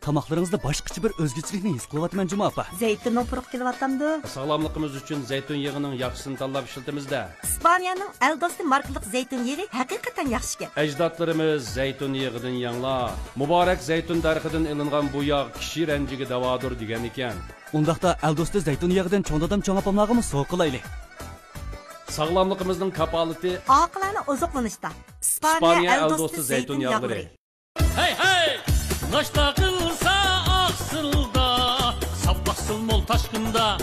tamoqlaringizda boshqacha bir o'zgachilikni his qilyapman Juma opa. Zeytinning puruq kelyapti. Sog'lomligimiz uchun zaytun yog'ining yaxshisini tanlab ishlatamizda. İspaniyaning Eldosti markalik zeytin yog'i haqiqatan yaxshi ekan. Ajdodlarimiz zaytun yog'idan yanglar. Muborak zaytun daraxidan ilingan bu yog' kishi ranjiga davodir degan ekan. Undaqda Eldosti zaytun yog'idan cho'ng dadam cho'ng opamlarga so'q qilaylik. Sog'lomligimizning kapolati oqilani oziqlanishda. İspaniya Eldosti zaytun yog'lari. Hey hey! Naşta kılsa aksılda, sabahsıl mol taşkında.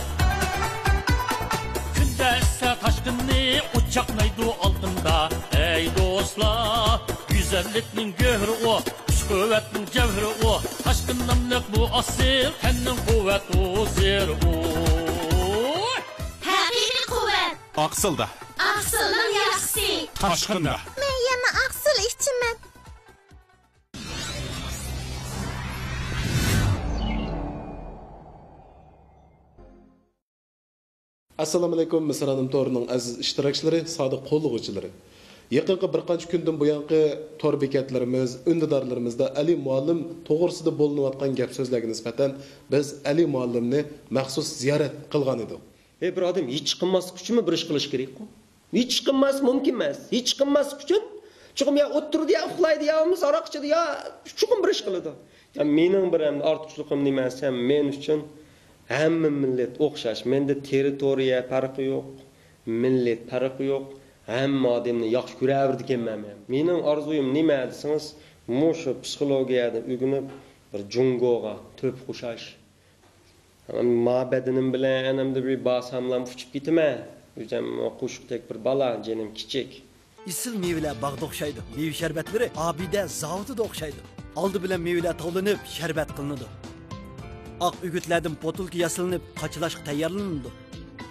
Kündesse taşkınni uçaknaydı altında. Ey dostlar, güzelliknin göhrü o, güç kuvvetin cevhri o. Taşkınlamlık bu asil, kendin kuvvet o zir o. Hakiki kuvvet. Aksılda. Aksılın yaxşisi. Taşkında. Men yana aksıl içimen. Assalomu alaykum Misranim to'rining aziz ishtirokchilari, sodiq qo'llovchilari. Yaqinqi bir qancha kundan buyangi tor bekatlarimiz, undidorlarimizda Ali muallim to'g'risida bo'linayotgan gap so'zlarga nisbatan biz Ali muallimni maxsus ziyorat qilgan edik. Bir odam hech qilmaslik uchun bir ish qilish kerak-ku. Hech qilmas mumkin emas. Hech qilmaslik uchun chuqum ya o'tirdi ya uxlaydi ya aroq ichadi ya chuqum bir ish qiladi. Ya mening bir ham ortiqchiligim nima desam, men uchun hamma millat o'xshash. Menda territoriya farqi yo'q, millat farqi yo'q. Hamma odamni yaxshi ko'raverdi ekanman men. Mening orzuyim nima desangiz, mushu psixologiyada o'rganib bir jungoga to'p qo'shash. Ma'badinim bilan anamda bir basamlam uçup gitman. O'zim qo'shiqdek bir bala, jenim kichik. Isil meyveler bağda o'xshaydi. Meyve şerbetleri abide zavutida o'xshaydi. Aldı bilan meyveler tavlanıp şerbet qılınıdı. Aq ügütlerden botulki yasılınıp qaçılashqa tayyorlanadi.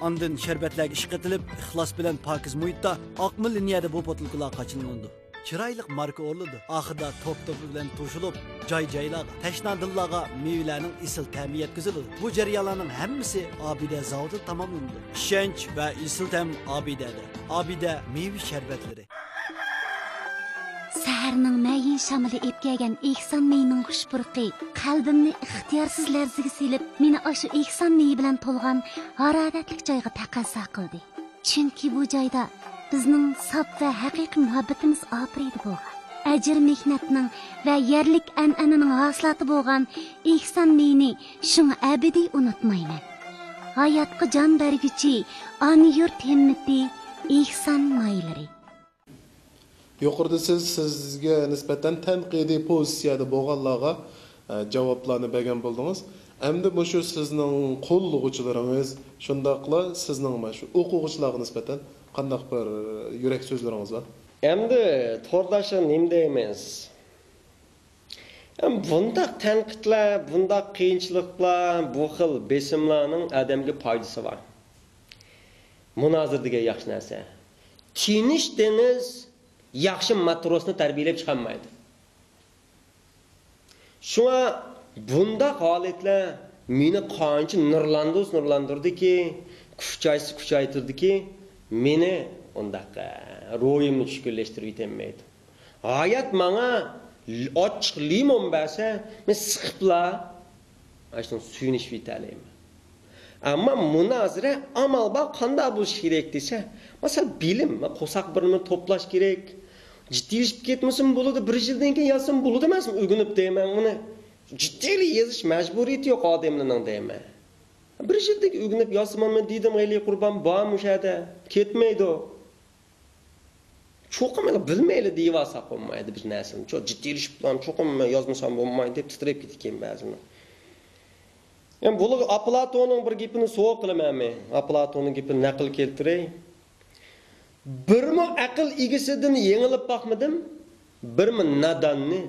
Andın şerbetlerge iş qetilib, ixlos bilan pokiz muhitda aqmi liniyada bu botulkalar qachilanadi. Chiroyli marka o'rladi. Oxirida top bilan to'shilib, joy-joylarga, tashna dillarga meyvelarning isil ta'mi yetkaziladi. Bu jarayonlarning hammasi Abida zavodida tamomlanadi. Ishonch va isil ta'm Abidada. Abida meyve sharbatlari. Saharning mayin shamili epkagan ehson meyining xushpurqi qalbimni ixtiyorsiz larziga silib, meni o'sha ehson meyi bilan to'lgan haroratli joyga taqozo qildi. Chunki bu joyda bizning sof va haqiqiy muhabbatimiz opriydi bo'lgan. Ajr mehnatning va yerlik an'ananing hosilati bo'lgan ehson meyini shunga abadiy unutmayman. Hayotga jon berguchi ona yurt himmati ehson meylari. Yuqorida sizga nisbatan tanqidiy pozitsiyada bo'lganlarga javoblarni bergan bo'ldingiz. Endi bu shu sizning qo'llovchilaringiz, shundaqla sizning shu o'quvchilarga nisbatan qanday bir yurak so'zlaringiz bor? Endi to'rdashim nima deymiz? Bundaq tanqidlar, bundaq qiyinchiliklar, bu xil besimlarning odamga foydasi bor. Munozir degan yaxshi narsa. Tinish deniz yaxshi matrosni tarbiyalab chiqolmaydi. Shunga bunda holatlar meni qancha nurlantirdiki, kuchaytirdiki, meni undaqa ro'yimni tushkunlashtirib yetilmaydi. Hayot menga ochiq limon bersa, men siqibla ashun suyunishib yetalayman. Ama munozara amal bak qanday bo'lish kerak desa, masalan bilim, qo'saq birini to'plash kerak. Jiddiylik ketmasin bo'ladi, bir yildan keyin yazsam bo'ladi emasmi? O'rganib deyman uni. Jiddiylik yozish majburiyati yo'q odamlarning deyman. Bir yildan o'rganib yozmanman dedim, g'ayli qurban bor mushada, ketmaydi. Cho'qim bilmayli deyvasa qo'ymaydi biz narsani. Jiddiylik bilan cho'qim yozmasam bo'lmaydi deb titrab ketgan ba'zini. Yani bu Platon'un bir gapini so'q qilaman men. Platon'un gapini naql keltiray. Birmi aql egasidan yengilib boqmadim, birmi nadonni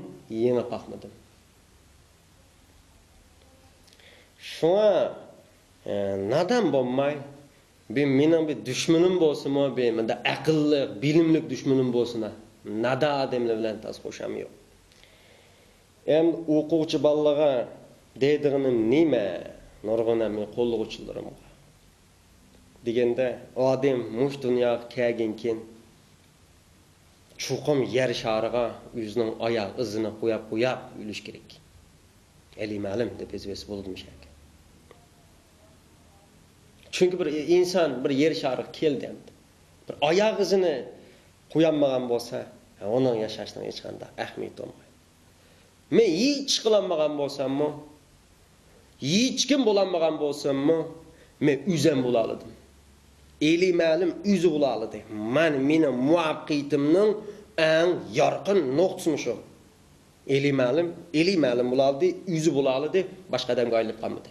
yengib boqmadim. Shunga nadan bo'lmay, mening bir dushmanim bo'lsa-mo, menda aqlli, bilimli dushmanim bo'lsin. Nada odamlar bilan tas qo'sham yo'q. Ham o'quvchi bolalarga deydiğim nima nurg'una men qo'llovchilarim deganda odam mush dunyoga kelgankin chuqum yer shariga o'zining oyoq izini qo'yib yurish kerak. Elimalim deb ezbesi buludum şek. Çünkü bir insan bir yer şarı keldi. Bir ayak izini koyanmagan bolsa, onun yaşashdan hech qanday ahamiyat olmaydi. Men hech qilinmagan bolsammi, hech kim bo'lanmagan bolsammi, men uzam bo'laladim. Elimalim uzi bo'laladi. Meni muvaffaqiyatimning eng yorqin nuqtasi shu. Elimalim bo'ladi, uzi bo'ladi, boshqa odamga aylanib qolmadi.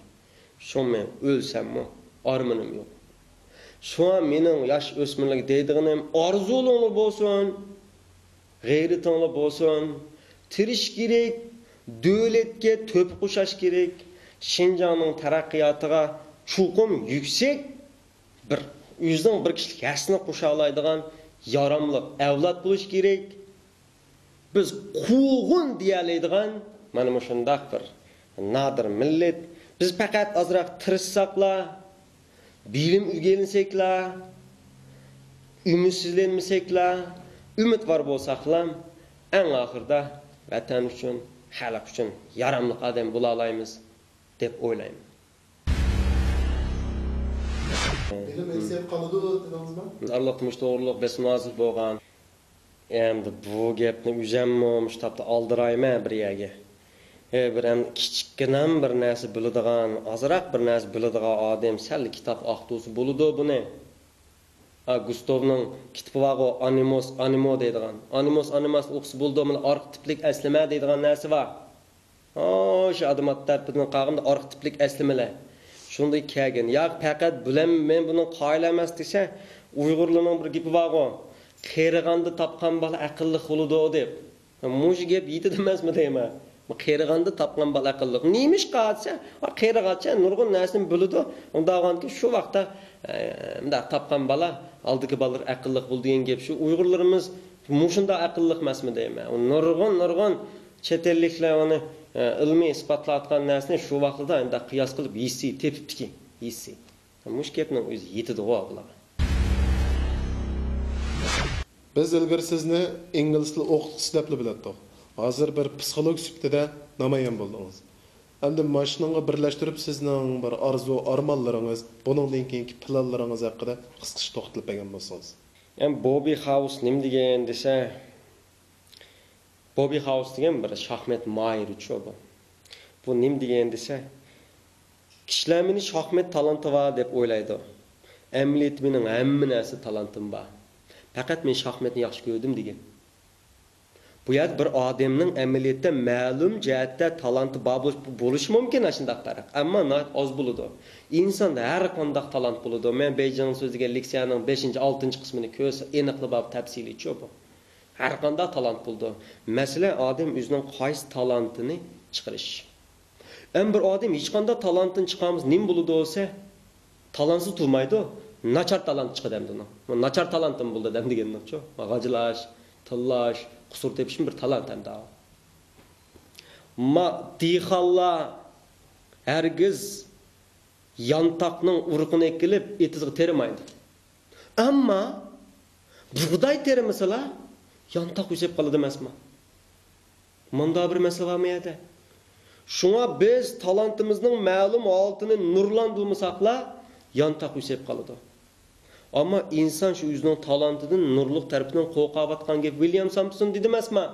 Shu men o'lsammi, armanim yo'q. Şu an mening yosh o'smirlik deydiganim orzularni bo'lsin, g'ayratinglar bo'lsin, tirish kerak, davlatga to'p qo'shash kerak, Şinjanning taraqqiyotiga chuqum yuksak bir o'zining bir kishilik yasni qo'sha oladigan yaramli avlod bo'lish kerak. Biz quvg'in deyaladigan mana shundaq bir nadir millat. Biz faqat ozroq tirishsaqlar, bilim o'rganseklar, ümidsizlenmeseklar, ümit var bolsaqlar, eng oxirida vatan uchun, xalq uchun yaramli odam bo'la olamiz deb o'ylayman. Bilim eksep qoladi dedingizmi? Allohimiz to'g'riliq besnozil bo'lgan. Endi bu gapni uzammi, mushtapda oldirayman bir yerga. Bir ham kichikkinam bir narsa biladigan, ozroq bir narsa biladigan odam sal kitob o'qitusi bo'ladi buni. Gustavning kitobi bor, animo deydigan. Animos o'qisi bo'ldi, mana arxetiplik aslama deydigan narsa bor. Shu adomat tarafidan qolganda arxetiplik aslamalar. Shunday kelgan. Yo'q, faqat bilaman men buni qoyil emas desa, Uyg'urlarning bir gapi bor. Qerig'anda topgan bola aqlli bo'ladi deb. Mush gap yetadi emasmi deyman. Qerig'anda topgan bola aqlli. Neymiş qatsa, qerig'acha nurg'un narsani biladi. Undag'anki shu vaqtda bunda topgan bola oldiki bolalar aqlli bo'ldi degan gap shu. Uyg'urlarimiz mushunda aqlli emasmi deyman. Nurg'un chet elliklar uni ilmiy isbotlayotgan narsani shu vaqtda endi qiyos qilib yisi tepibdiki, yisi. Mush gapning o'zi yetadi bular. Biz ilgari sizni ingliz tili o'qituvchisi deb bilardik. Hozir bir psixolog sifatida namoyon bo'ldingiz. Endi mashinaga birlashtirib sizning bir arzu, armonlaringiz, buningdan keyingi planlaringiz haqida qisqacha to'xtalib bergan bo'lsangiz. Yani Bobby House nim degan desa, Bobby House degan bir shaxmat mayri cho'ba. Bu nim degan desa, kishilar meni shaxmat talanti bor deb o'ylaydi. Amliyat mening hamma narsa talantim bor. Faqat men shaxmatni yaxshi ko'rdim degan. Bu yer bir odamning amaliyotda ma'lum jihatda talanti bo'lishi mumkin shunday taraf. Ammo oz bo'ladi. Insonda har qanday talant bo'ladi. Men Beyjing so'ziga leksiyaning 5-6 qismini ko'rsa, aniqlab tafsili cho'p. Har qanday talant bo'ladi. Masalan, odam o'zining qaysi talantini chiqarish. Bir odam hech qanday talantini chiqamiz, nim bo'ladi bo'lsa, talantsiz turmaydi. Nachar talant chiqadi endi. Nachar talantim bo'ldi deganni-chu. G'ajilash, tillash, qusur tepish bir talant ham da. Dehqonlar hargiz yantoqning urug'ini ekilib etizga termaydi. Ammo bug'doy termasalar yantoq o'sib qoladi emasmi? Munda bir masala bormi edi? Shunga biz talantimizning ma'lum holatini nurlantirmasaqlar yantoq o'sib qoladi. Ama insan şu o'zining talantidan nurliq tarafidan qo'rqayotgan gap William Sampson dedi emasmi?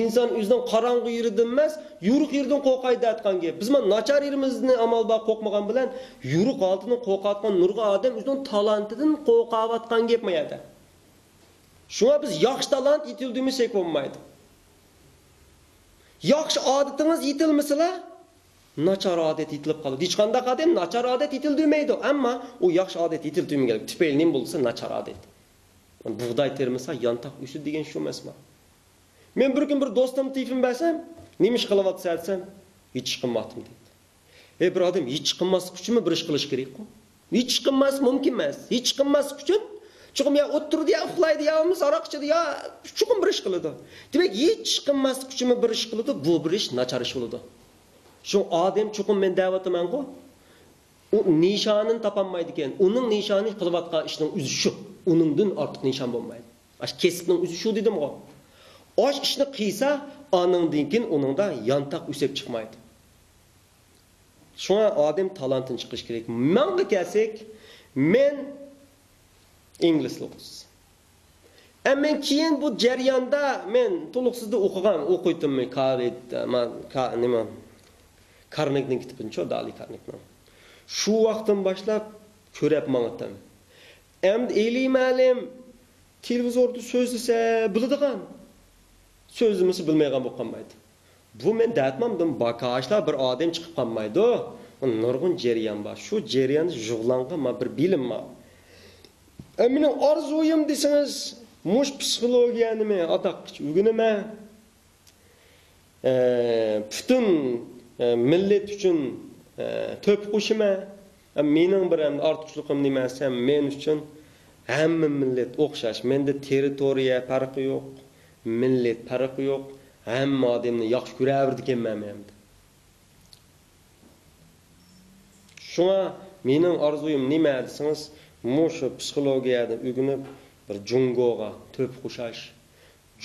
İnsan o'zining qorong'u yeridan emas, yuriq yerdan qo'rqaydi aytgan gap. Biz mana nachar yerimizni amalda qo'rqmagan bilan yuriq oltidan qo'rqayotgan nurg'a odam o'zining talantidan qo'rqayotgan gap mi edi? Shunga biz yaxshi talant yetildirmasak bo'lmaydi. Yaxshi odatingiz yetilmasalar nachar odat yetilib qoladi. Hech qanday odam nachar odat yetildirmaydi, ammo u yaxshi odat yetildirmagan. Tufayli nim bo'lsa nachar odat. Bug'doy termasa yantoq o'sib degan shu emasmi? Men bir kun bir do'stim tifim bersam, nima ish qilyapti desam, hech qilmadim dedi. Bir odam hech qilmaslik uchun bir ish qilish kerak-ku? Hech qilmas mumkin emas. Hech qilmaslik uchun chuqum ya o'tirdi ya uxlaydi ya aroq ichadi ya chuqum bir ish qiladi. Demak, hech qilmaslik uchun bir ish qiladi, bu bir ish nachar ish bo'ladi. Şu adam chuqum men da'vataman-ku. U nishonini topolmaydi ekan. Uning nishoni qilayotgan ishning o'zi shu. Uningdan ortiq nishon bo'lmaydi. Ash kesibning o'zi shu dedim-ku. Osh ishni qilsa, aningdan keyin uningda yantoq o'sib chiqmaydi. Şuna adam talantını çıkış gerek. Menga kelsek, men İngilizce okuyoruz. Ama keyin bu jarayonda men to'liqsizda o'qiydim men Carnegie'nin kitabını çok Dali Carnegie'nin. Şu vaqtdan boshlab ko'rib mang'atam. Endi eylaymalim televizorda so'zlasa biladigan. So'zimizni bilmaygan bo'lib qolmaydi. Bu men da'atmamdim bakashlar bir odam chiqib qolmaydi. Nurg'un jarayon bor. Shu jarayonni jug'langan bir bilim bor. Mening orzuyim desangiz, mush psixologiyani men adaq o'rganaman. Butun millet uchun to'p qo'shiman. Mening bir ortiqchiliqim nima desam, men uchun hamma millet o'xshash. Menda territoriya farqi yo'q, millet farqi yo'q. Hamma odamni yaxshi ko'raverdi ekanman men. Shuna mening orzuyim nima desangiz, mushu psixologiyada o'rganib bir jungoga to'p qo'shash.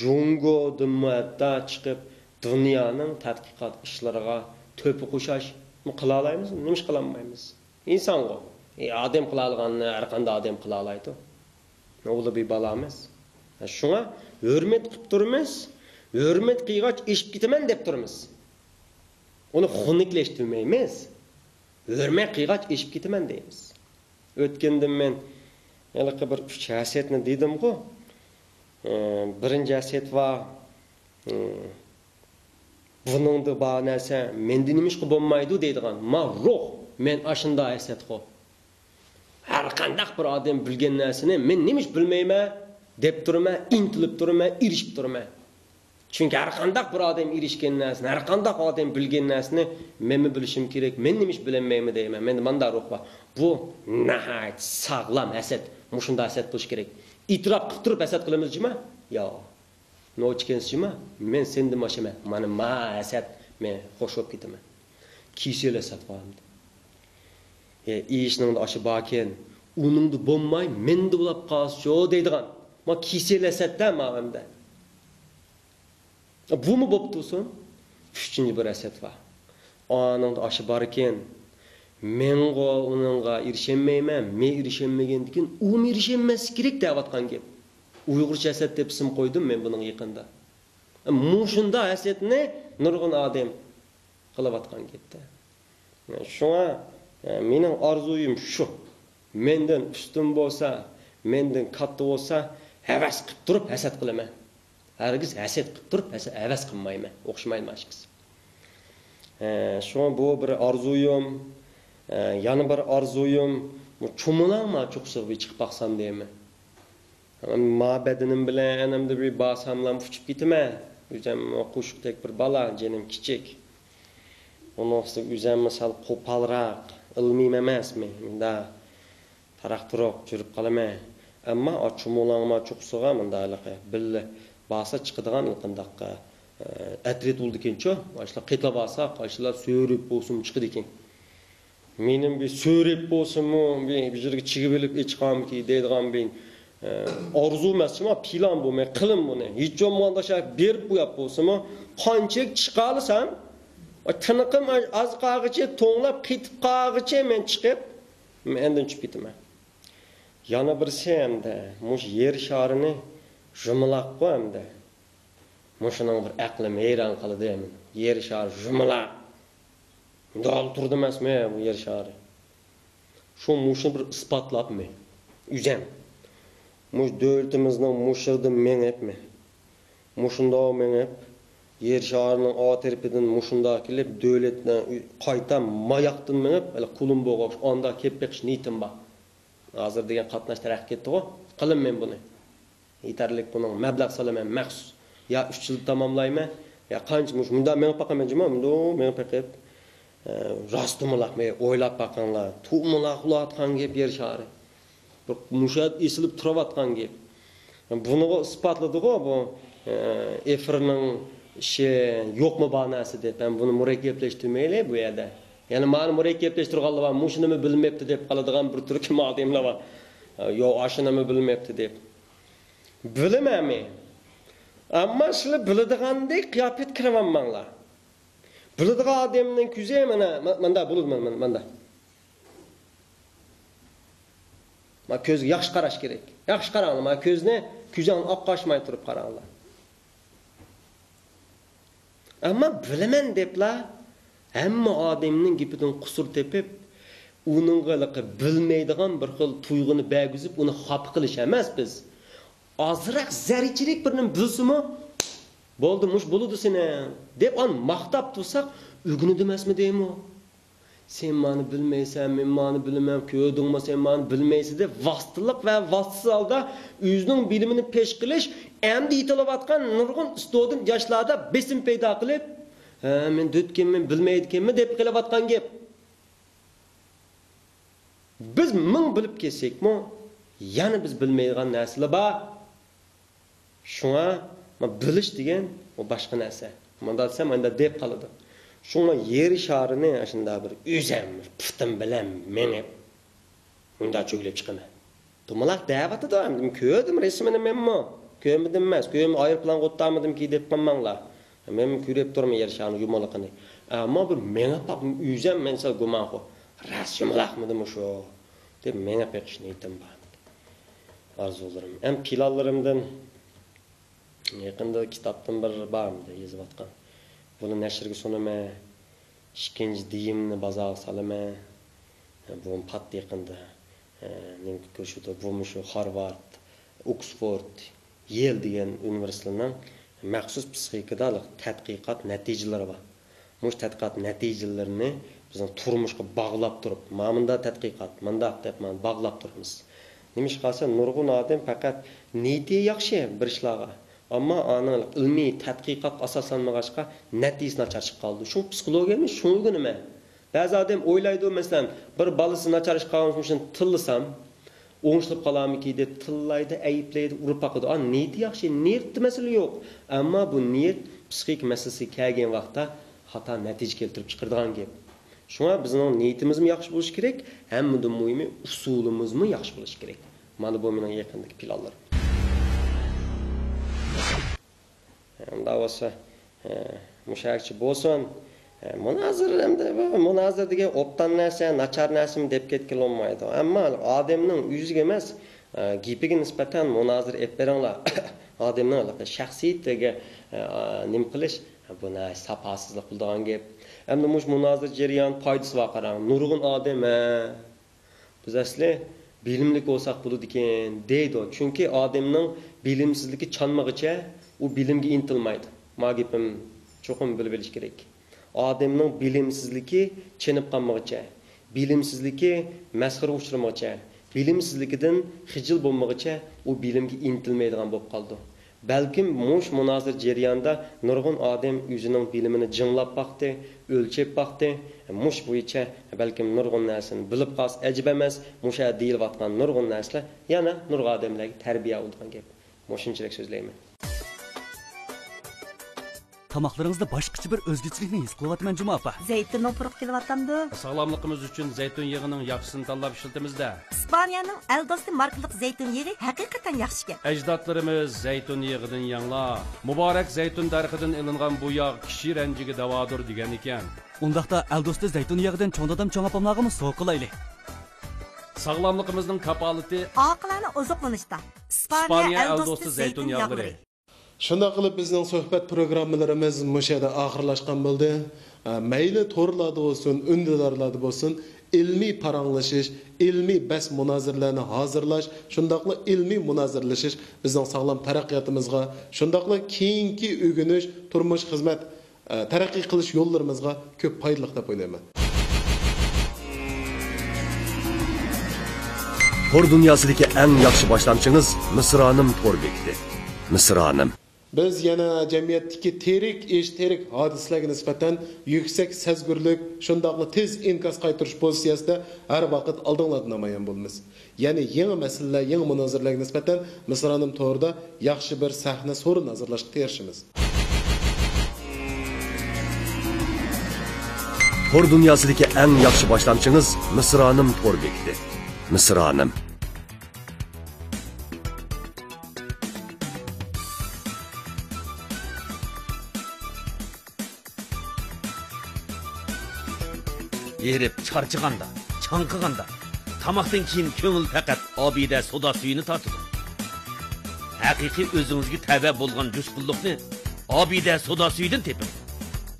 Jungodan hatta chiqib dunyoning tadqiqot ishlariga to'p qo'shash qila olamiz, nima qila olmaymiz? İnsango. Adam qila olganni har qanday odam qila oladi. O'g'li bir balo emas. Shunga hurmat qilib turmiz. Hurmat qilgach ishib ketaman deb turmiz. Uni xunniklashtirmaymiz. Hurmat qilgach ishib ketaman deymiz. O'tganda men yalaqi bir 3 hasiyatni dedim-ku. Birinchi hasiyat va buningda bor narsa menda nima ish qilib bo'lmaydi deydigan. Ma ruh men ashunda hasiyat qo. Har qanday bir odam bilgan narsani men nima ish bilmayman deb turman, intilib turman, erishib turman. Chunki har qanday bir odam erishgan narsani, har qanday odam bilgan narsani men bilishim kerak, men nima ish bilmayman deyman. Menda manda ruh bor. Bu nahayat sog'lom hasad. Mushunda hasad qilish kerak. İtiraf qilib turib hasad qilamizmi? Yo'q. Nochkensimi? Men sendim mashama. Mana ma hasad men xo'sh bo'lib ketaman. Kisel hasad qo'yamdi. İşinin aşı baken, onun da bo'lmay, menda bo'lib qolsa deydigan. Ma kisel hasatda ma'amda. Bu mu bo'ptusun? 3-chi bir hasad bor. Onun da aşı barken, menga uningga erishmayman, men erishmagandikin, u erishmas kerak deyotgan gap. Uyg'urcha hasad deb ism qo'ydim men buning yaqinda. Mushunda hasadni nurg'un odam qilayotgan gapda. Shunga mening orzuyim shu. Mendan ustun bo'lsa, mendan katta bo'lsa, havas qilib turib hasad qilaman. Hargiz hasad qilib turib havas qilmayman. O'xshamaydi mashqis. Shunga bu bir orzuyim, yana bir orzuyim, cho'milama cho'qsiq chiqib baqsam deyman. Ma'badinim bilan anamda bir basamlam uchib ketaman. O'zim qo'shiqdek bir bala, jenim kichik. Unoqsi o'zim misal qo'palroq ilmiy emasmi? Menda taraqtiroq yurib qolaman. Ammo ochumolangma cho'qsiga mendaliqi billa basa chiqadigan qandaqqa atret bo'ldi ekan-ku. Boshlar qetla basa, qo'shlar so'rib bo'lsin chiqdi ekan. Mening bir so'rib bo'lsinmi, bir yerga chigib olib chiqamki deydigan bir orzu emasmi, plan bu, men qilim buni. Hech bo'lmaganda shak berib qo'yib bo'lsinmi, qanchalik chiqalasam, tiniqim az qag'icha to'nglab ketib qag'icha men chiqib, mendan chiqib ketaman. Yana birsi hamda mush yer sharini jumlaq qo'yamda. Mushuning bir aqlim hayron qildi men. Yer shari jumlaq. Dal turdi emasmi bu yer shari? Shu mushni bir isbotlabmi? O'zim mush davlatimizning mushirdi menepmi? Mushunda menep yer sharining o'tirpidan mushunda kelib davlatni qayta mayaqdan menep, hali qulim bo'g'oq onda kelib beqish niyatim bor. Hozir degan qatnash taraq ketdi-ku. Qilim men buni. Yetarlik buning mablag' solaman maxsus. Ya 3 yil tamomlayman, ya qancha munda men paqaman jima, men paqib rostmilaq men o'ylab baqanlar. Tu'milaq ulatgan gap yer shari. Bir mushad esilib turayotgan gap. Buni isbotladi-ku bu efirning ishi yo'qmi banasi deb. Men buni murakkablashtirmaylik bu yerda. Yani mani murakkablashtirganlar va mushnimi bilmayapti deb qoladigan bir turki odamlar bor. Yo ashunimi bilmayapti deb. Bilamanmi? Amma sizlar biladigandek qiyofat kiramanmanglar. Biladigan odamning ko'zi mana bo'ladi mana. Ma ko'zga yaxshi qarash kerak. Yaxshi qaranglar, ma ko'zni ko'zdan oqqashmay turib qaranglar. Ammo bilaman deblar, hamma odamning gapidan qusur tepib, uning g'alaqi bilmaydigan bir xil tuyg'uni bag'izib, uni xafa qilish emas biz. Ozroq zarichilik birini bilsimi, bo'ldi, mush bo'ludi seni deb on maqtab tursak, o'ginidi emasmi deymi? Sen meni bilmaysan, men meni bilaman, ko'rdingmi, sen meni bilmaysan deb vaqtliq va vaqtsiz holda o'zining bilimini pesh qilish, endi yetilayotgan nurg'un ustodin yoshlarda besim paydo qilib, men dötkenmen, bilmaydikenmi deb qilayotgan gap. Biz ming bilib kelsekmi, yana biz bilmaydigan narsalar bor. Shunga bilish degan o boshqa narsa. Menda desam, menda deb qoladi. Shunga yer sharini shunda bir o'zim putim bilan menib unda cho'glab chiqaman. Tumaloq da'vati doim ko'rdim rasmini menmi? Ko'rmadim emas, ko'rdim aeroplan o'tamidim-ki deb qolmanglar. Men ko'rib turman yer sharini yumaloqini. Ammo bir menga pap o'zim mensal gumon qo. Ras yumaloqmidim shu deb menga pekishni aytdim bor. Arzularim, ham pilallarimdan yaqinda kitobdan bir bormidi yozib atgan. Buni nashrga sunaman, ikkinchi diyimni bozorga salaman. Bu pat yaqinda men ko'rishdi, bu shu Harvard, Oxford, Yale degan universitetlarning maxsus psixikadalik tadqiqot natijalari bor. Mush tadqiqot natijalarini bizning turmushga bog'lab turib, ma'munda tadqiqot, manda deb bog'lab turibmiz. Nimish qolsa nurg'un odam faqat niyati yaxshi bir ishlarga, ammo aniq ilmiy tadqiqot asoslanmag'achqa natijasi nachar chiqib qoldi. Shu psixologiyami shunga nima? Ba'zi odam o'ylaydi, masalan, bir balasi nachar chiqib qolgan uchun tillasam, o'ngishilib qolamiki deb tillaydi, ayiblaydi, urib qo'yadi. Niyati yaxshi, niyat masala yo'q. Ammo bu niyat psixik masalasi kelgan vaqtda xato natija keltirib chiqaradigan gap. Shunga bizning niyatimizmi yaxshi bo'lishi kerak, hammadan muhimi usulimizmi yaxshi bo'lishi kerak. Mana bu mening yaqindagi planlarim. Unda bo'lsa, mushakchi bo'lsin, munozir degan optan narsa, nachar narsami deb ketgan olmaydi. Ammo odamning yuziga emas, gapiga nisbatan munozir ep beringlar. Odamning shaxsiyatiga nim qilish buni safosizlik qiladigan gap. Endi mush munozir jarayon foydasi va qarang, nurg'un odam biz asli bilimli bo'lsak bo'ladi ekan deydi. Chunki odamning bilimsizligi chanmag'icha u bilimga intilmaydi. Magipim cho'qim bilib olish kerak. Odamning bilimsizligi chinib qolmag'icha, bilimsizligi masxara uchramag'icha, bilimsizligidan xijil bo'lmag'icha u bilimga intilmaydigan bo'lib qoldi. Balkim mush munozir jarayonida nurg'un odam o'zining bilimini jinglab baqdi, o'lchab baqdi. Mush bo'yicha balkim nurg'un narsani bilib qolsa ajib emas, musha deyilayotgan nurg'un narsalar yana nurg'un odamlarga tarbiya bo'lgan gap. Mushunchalik so'zlayman. Tamoqlaringizda boshqacha bir o'zgachilikni his qilyapman Juma opa. Zaytunning puruq kelyapti. Sog'lomligimiz uchun zaytun yog'ining yaxshisini tanlab ishlatamizda. Ispaniyaning Eldosti markalik zaytun yog'i haqiqatan yaxshi ekan. Ajdodlarimiz zaytun yog'idan yanglar, muborak zaytun daraxidan ilingan bu yog' kishi ranjiga davodir degan ekan. Undaqda Eldosti zaytun yog'idan cho'ng dadam cho'ng opamlarga so'q qilaylik. Sog'lomligimizning kapolati oqilani oziqlanishda. Ispaniya Eldosti zaytun yog'lari. Shunda qilib bizning suhbat programmalarimiz mushada oxirlashgan bo'ldi. Mayli to'rlarda bo'lsin, undilarlarda bo'lsin, ilmiy paranglashish, ilmiy bas munozirlarni hozirlash, shundaqla ilmiy munozirlashish bizning sog'lom taraqqiyotimizga, shundaqla keyingi o'rganish, turmush xizmat taraqqiy qilish yo'llarimizga ko'p foydali deb o'ylayman. Tor dunyosidagi eng yaxshi boshlamchingiz Misronim Tor bekdi. Misronim. Biz yana jamiyatdagi terik hodisalarga nisbatan yuksak sezgurlik, shundaqla tez inkos qaytarish pozitsiyasida har vaqt oldinlarda namoyon bo'lamiz. Ya'ni yangi masalalar, yangi munozirlarga nisbatan Misronim Torda yaxshi bir sahna so'rin hozirlashga tirishamiz. Tor dunyosidagi eng yaxshi boshlamchingiz Misronim Tor bekdi. Misronim. erib charchiganda, chanqiganda, tamoqdan keyin ko'ngil faqat obida soda suyini tortadi. Haqiqiy o'zingizga tava bo'lgan jushqulliqni obida soda suyidan teping.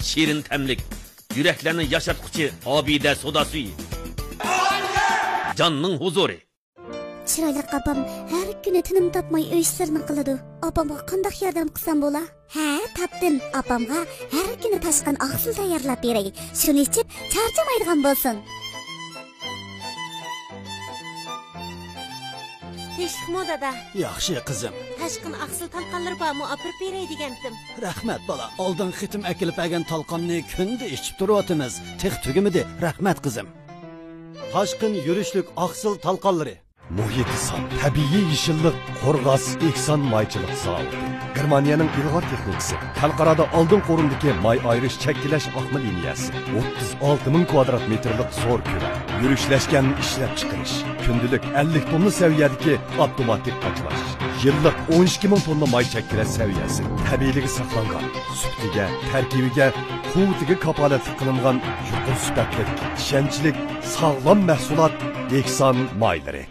Shirin tamlik, yuraklarni yashatquchi obida soda suyi. Jonning huzuri. Chiroyli opam har kuni tinim topmay uy ishlarini qiladi. Opamga qanday yordam qilsam bo'la? Ha, topdim. Opamga har kuni tashqan oqsil tayyorlab beray. Shuni ichib charchamaydigan bo'lsin. Tinchlikmi dada? Yaxshi qizim. Tashqin oqsil talqonlari bormi? Opirib beray degandim. Rahmat bola. Oldin xitim akilib olgan talqonni kunda ichib turyapmiz. Tiq tugimidi. Rahmat qizim. Tashqin yurishlik oqsil talqonlari. Muhiti son, tabiiy yeshillik, qo'rg'as, ekson maychilik zavodi. Germaniyaning ilg'or texnikasi, xalqarada oldin qo'rindagi may ayrish chakkilash oqma liniyasi, 36,000 kvadrat metrlik zo'r ko'la, yurishlashgan ishlab chiqarish, kundilik 50 tonna saviyadagi avtomatik qachalash, yillik 12,000 tonna may chakkilash saviyasi, tabiiyligi saqlangan, sutiga, tarkibiga, quvvatiga kapolat qilingan yuqori sifatli, ishonchli, sog'lom mahsulot ekson maylari.